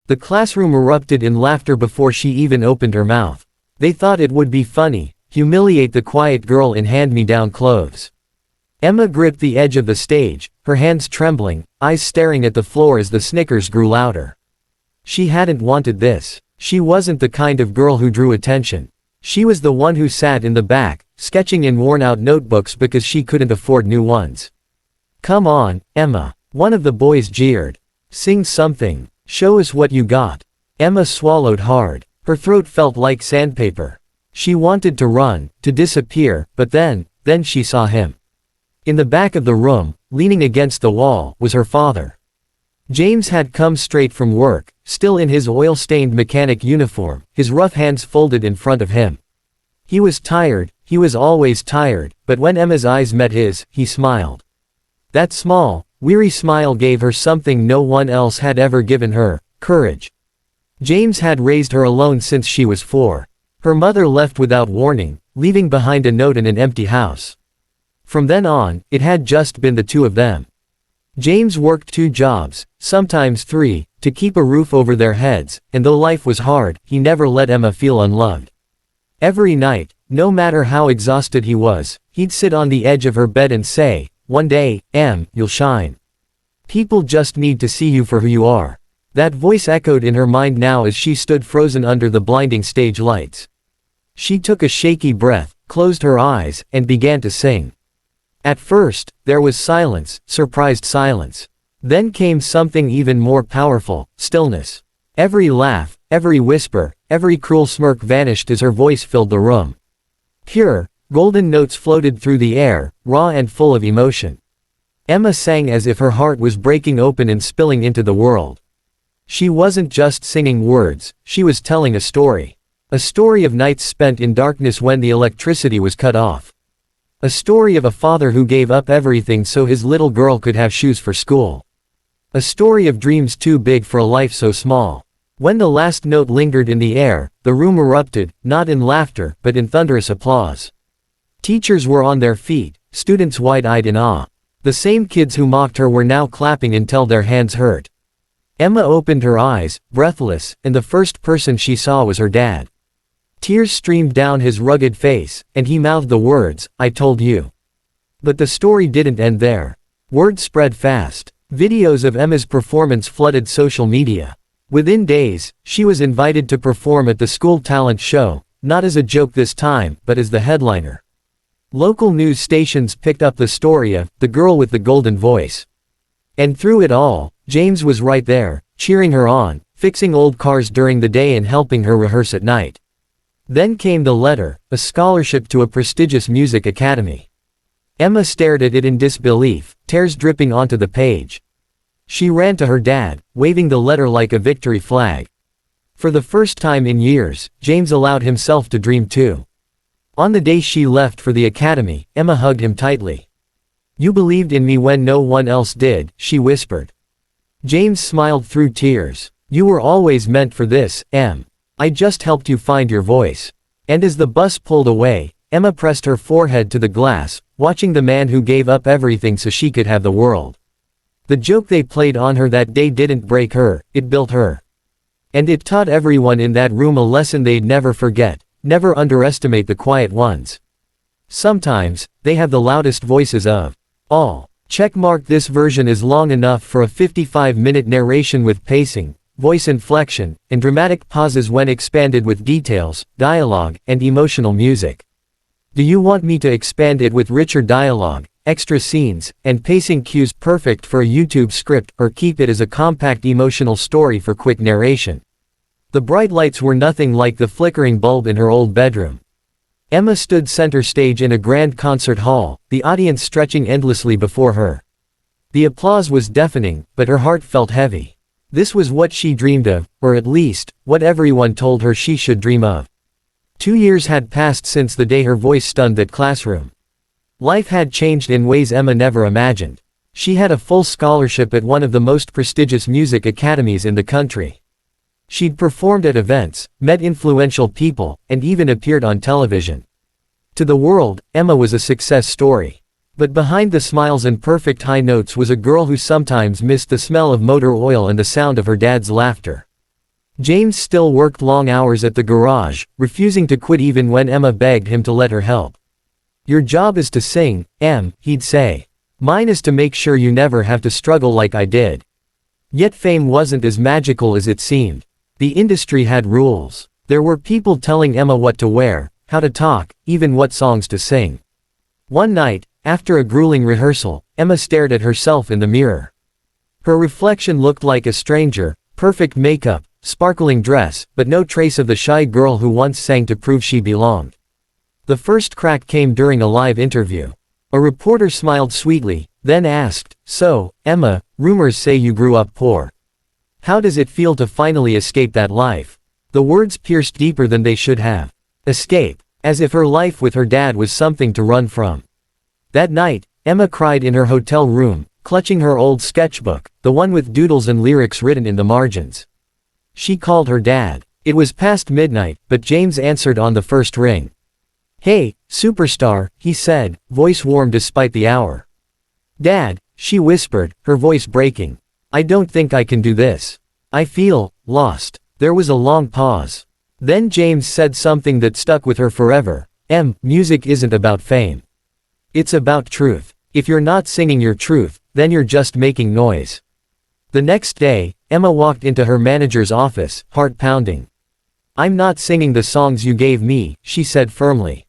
The classroom erupted in laughter before she even opened her mouth. They thought it would be funny, humiliate the quiet girl in hand-me-down clothes. Emma gripped the edge of the stage, her hands trembling, eyes staring at the floor as the snickers grew louder. She hadn't wanted this. She wasn't the kind of girl who drew attention. She was the one who sat in the back, sketching in worn-out notebooks because she couldn't afford new ones. "Come on, Emma," one of the boys jeered. "Sing something. Show us what you got." Emma swallowed hard. Her throat felt like sandpaper. She wanted to run, to disappear, but then she saw him. In the back of the room, leaning against the wall, was her father. James had come straight from work, still in his oil-stained mechanic uniform, his rough hands folded in front of him. He was tired, he was always tired, but when Emma's eyes met his, he smiled. That small, weary smile gave her something no one else had ever given her: courage. James had raised her alone since she was 4. Her mother left without warning, leaving behind a note in an empty house. From then on, it had just been the two of them. James worked 2 jobs, sometimes 3, to keep a roof over their heads, and though life was hard, he never let Emma feel unloved. Every night, no matter how exhausted he was, he'd sit on the edge of her bed and say, "One day, Em, you'll shine. People just need to see you for who you are." That voice echoed in her mind now as she stood frozen under the blinding stage lights. She took a shaky breath, closed her eyes, and began to sing. At first, there was silence, surprised silence. Then came something even more powerful: stillness. Every laugh, every whisper, every cruel smirk vanished as her voice filled the room. Pure, golden notes floated through the air, raw and full of emotion. Emma sang as if her heart was breaking open and spilling into the world. She wasn't just singing words, she was telling a story. A story of nights spent in darkness when the electricity was cut off. A story of a father who gave up everything so his little girl could have shoes for school. A story of dreams too big for a life so small. When the last note lingered in the air, the room erupted, not in laughter, but in thunderous applause. Teachers were on their feet, students wide-eyed in awe. The same kids who mocked her were now clapping until their hands hurt. Emma opened her eyes, breathless, and the first person she saw was her dad. Tears streamed down his rugged face, and he mouthed the words, "I told you." But the story didn't end there. Word spread fast. Videos of Emma's performance flooded social media. Within days, she was invited to perform at the school talent show, not as a joke this time, but as the headliner. Local news stations picked up the story of the girl with the golden voice. And through it all, James was right there, cheering her on, fixing old cars during the day and helping her rehearse at night. Then came the letter, a scholarship to a prestigious music academy. Emma stared at it in disbelief, tears dripping onto the page. She ran to her dad, waving the letter like a victory flag. For the first time in years, James allowed himself to dream too. On the day she left for the academy, Emma hugged him tightly. "You believed in me when no one else did," she whispered. James smiled through tears. "You were always meant for this, Em. I just helped you find your voice." And as the bus pulled away, Emma pressed her forehead to the glass, watching the man who gave up everything so she could have the world. The joke they played on her that day didn't break her, it built her. And it taught everyone in that room a lesson they'd never forget: never underestimate the quiet ones. Sometimes, they have the loudest voices of all. Checkmark. This version is long enough for a 55-minute narration with pacing, voice inflection, and dramatic pauses when expanded with details, dialogue, and emotional music. Do you want me to expand it with richer dialogue, extra scenes, and pacing cues perfect for a YouTube script, or keep it as a compact emotional story for quick narration? The bright lights were nothing like the flickering bulb in her old bedroom. Emma stood center stage in a grand concert hall, the audience stretching endlessly before her. The applause was deafening, but her heart felt heavy. This was what she dreamed of, or at least, what everyone told her she should dream of. 2 years had passed since the day her voice stunned that classroom. Life had changed in ways Emma never imagined. She had a full scholarship at one of the most prestigious music academies in the country. She'd performed at events, met influential people, and even appeared on television. To the world, Emma was a success story. But behind the smiles and perfect high notes was a girl who sometimes missed the smell of motor oil and the sound of her dad's laughter. James still worked long hours at the garage, refusing to quit even when Emma begged him to let her help. "Your job is to sing, Em," he'd say. "Mine is to make sure you never have to struggle like I did." Yet fame wasn't as magical as it seemed. The industry had rules. There were people telling Emma what to wear, how to talk, even what songs to sing. One night, after a grueling rehearsal, Emma stared at herself in the mirror. Her reflection looked like a stranger, perfect makeup, sparkling dress, but no trace of the shy girl who once sang to prove she belonged. The first crack came during a live interview. A reporter smiled sweetly, then asked, "So, Emma, rumors say you grew up poor. How does it feel to finally escape that life?" The words pierced deeper than they should have. Escape. As if her life with her dad was something to run from. That night, Emma cried in her hotel room, clutching her old sketchbook, the one with doodles and lyrics written in the margins. She called her dad. It was past midnight, but James answered on the first ring. "Hey, superstar," he said, voice warm despite the hour. "Dad," she whispered, her voice breaking. "I don't think I can do this. I feel lost." There was a long pause. Then James said something that stuck with her forever. "Em, music isn't about fame. It's about truth. If you're not singing your truth, then you're just making noise." The next day, Emma walked into her manager's office, heart pounding. "I'm not singing the songs you gave me," she said firmly.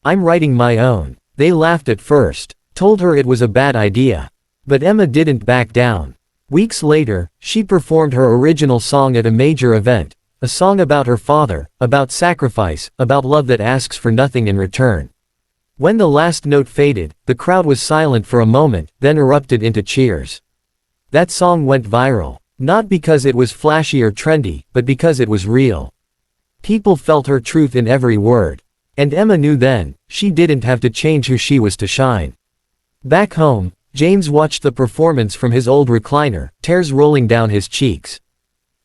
"I'm writing my own." They laughed at first, told her it was a bad idea. But Emma didn't back down. Weeks later, she performed her original song at a major event, a song about her father, about sacrifice, about love that asks for nothing in return. When the last note faded, the crowd was silent for a moment, then erupted into cheers. That song went viral, not because it was flashy or trendy, but because it was real. People felt her truth in every word. And Emma knew then, she didn't have to change who she was to shine. Back home, James watched the performance from his old recliner, tears rolling down his cheeks.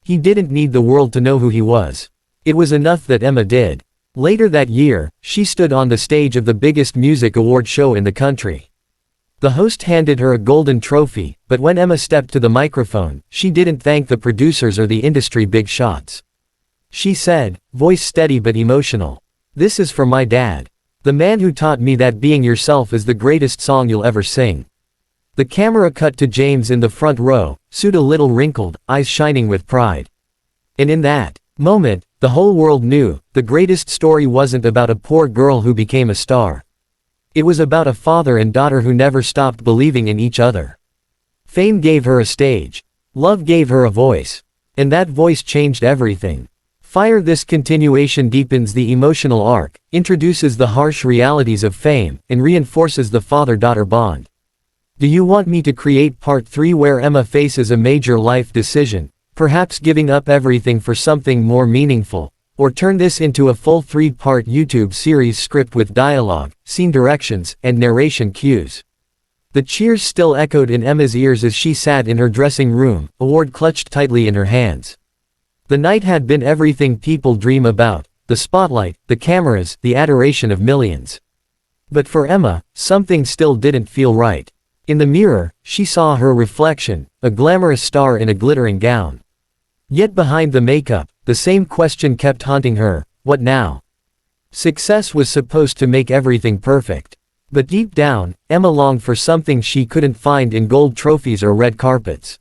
He didn't need the world to know who he was. It was enough that Emma did. Later that year, she stood on the stage of the biggest music award show in the country. The host handed her a golden trophy, but when Emma stepped to the microphone, she didn't thank the producers or the industry big shots. She said, voice steady but emotional, "This is for my dad. The man who taught me that being yourself is the greatest song you'll ever sing." The camera cut to James in the front row, suit a little wrinkled, eyes shining with pride. And in that moment, the whole world knew, the greatest story wasn't about a poor girl who became a star. It was about a father and daughter who never stopped believing in each other. Fame gave her a stage. Love gave her a voice. And that voice changed everything. Fire. This continuation deepens the emotional arc, introduces the harsh realities of fame, and reinforces the father-daughter bond. Do you want me to create part 3 where Emma faces a major life decision, perhaps giving up everything for something more meaningful, or turn this into a full 3-part YouTube series script with dialogue, scene directions, and narration cues? The cheers still echoed in Emma's ears as she sat in her dressing room, award clutched tightly in her hands. The night had been everything people dream about, the spotlight, the cameras, the adoration of millions. But for Emma, something still didn't feel right. In the mirror, she saw her reflection, a glamorous star in a glittering gown. Yet behind the makeup, the same question kept haunting her, what now? Success was supposed to make everything perfect. But deep down, Emma longed for something she couldn't find in gold trophies or red carpets.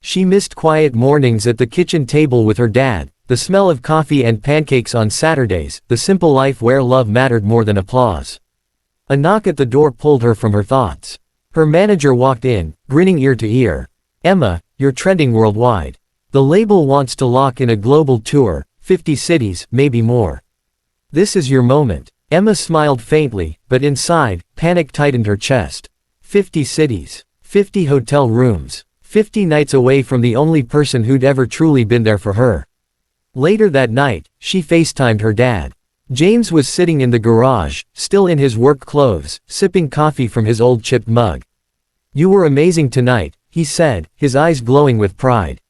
She missed quiet mornings at the kitchen table with her dad, the smell of coffee and pancakes on Saturdays, the simple life where love mattered more than applause. A knock at the door pulled her from her thoughts. Her manager walked in, grinning ear to ear. "Emma, you're trending worldwide. The label wants to lock in a global tour, 50 cities, maybe more. This is your moment." Emma smiled faintly, but inside, panic tightened her chest. 50 cities. 50 hotel rooms. 50 nights away from the only person who'd ever truly been there for her. Later that night, she FaceTimed her dad. James was sitting in the garage, still in his work clothes, sipping coffee from his old chipped mug. "You were amazing tonight," he said, his eyes glowing with pride.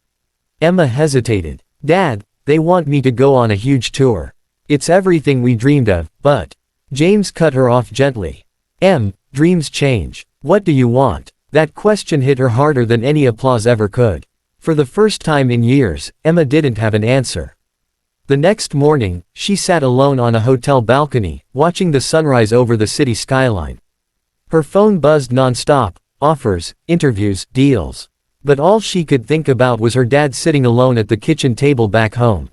Emma hesitated. "Dad, they want me to go on a huge tour. It's everything we dreamed of, but..." James cut her off gently. Dreams change. What do you want?" That question hit her harder than any applause ever could. For the first time in years, Emma didn't have an answer. The next morning, she sat alone on a hotel balcony, watching the sunrise over the city skyline. Her phone buzzed non-stop, offers, interviews, deals. But all she could think about was her dad sitting alone at the kitchen table back home.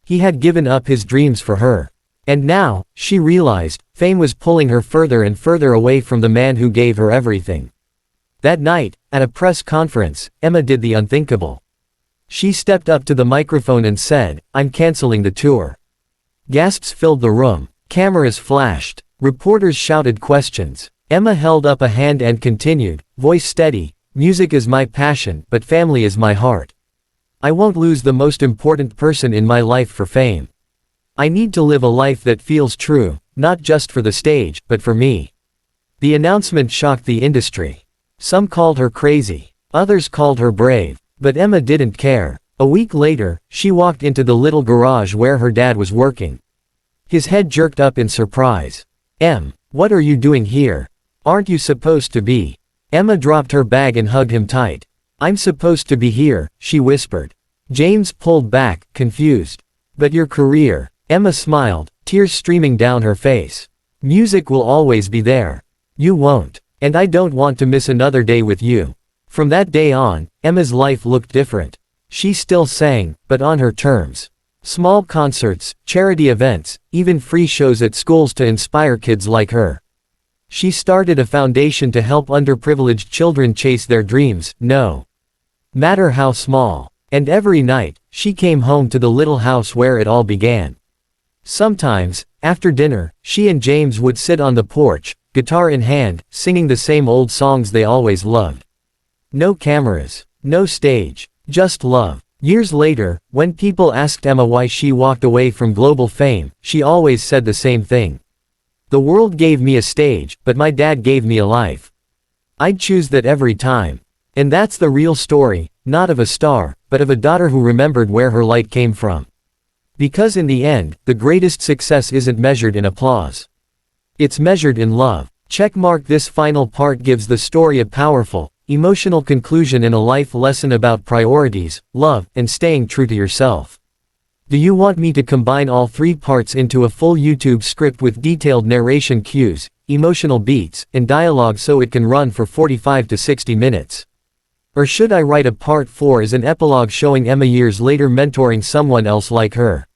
He had given up his dreams for her. And now, she realized, fame was pulling her further and further away from the man who gave her everything. That night, at a press conference, Emma did the unthinkable. She stepped up to the microphone and said, "I'm canceling the tour." Gasps filled the room. Cameras flashed. Reporters shouted questions. Emma held up a hand and continued, voice steady, "Music is my passion, but family is my heart. I won't lose the most important person in my life for fame. I need to live a life that feels true, not just for the stage, but for me." The announcement shocked the industry. Some called her crazy. Others called her brave. But Emma didn't care. A week later, she walked into the little garage where her dad was working. His head jerked up in surprise. "Em, what are you doing here? Aren't you supposed to be?" Emma dropped her bag and hugged him tight. "I'm supposed to be here," she whispered. James pulled back, confused. "But your career?" Emma smiled, tears streaming down her face. "Music will always be there. You won't. And I don't want to miss another day with you." From that day on, Emma's life looked different. She still sang, but on her terms. Small concerts, charity events, even free shows at schools to inspire kids like her. She started a foundation to help underprivileged children chase their dreams, no matter how small. And every night, she came home to the little house where it all began. Sometimes, after dinner, she and James would sit on the porch, guitar in hand, singing the same old songs they always loved. No cameras, no stage, just love. Years later, when people asked Emma why she walked away from global fame, she always said the same thing. "The world gave me a stage, but my dad gave me a life. I'd choose that every time." And that's the real story, not of a star, but of a daughter who remembered where her light came from. Because in the end, the greatest success isn't measured in applause. It's measured in love. Checkmark. This final part gives the story a powerful, emotional conclusion and a life lesson about priorities, love, and staying true to yourself. Do you want me to combine all three parts into a full YouTube script with detailed narration cues, emotional beats, and dialogue so it can run for 45 to 60 minutes? Or should I write a part 4 as an epilogue showing Emma years later mentoring someone else like her?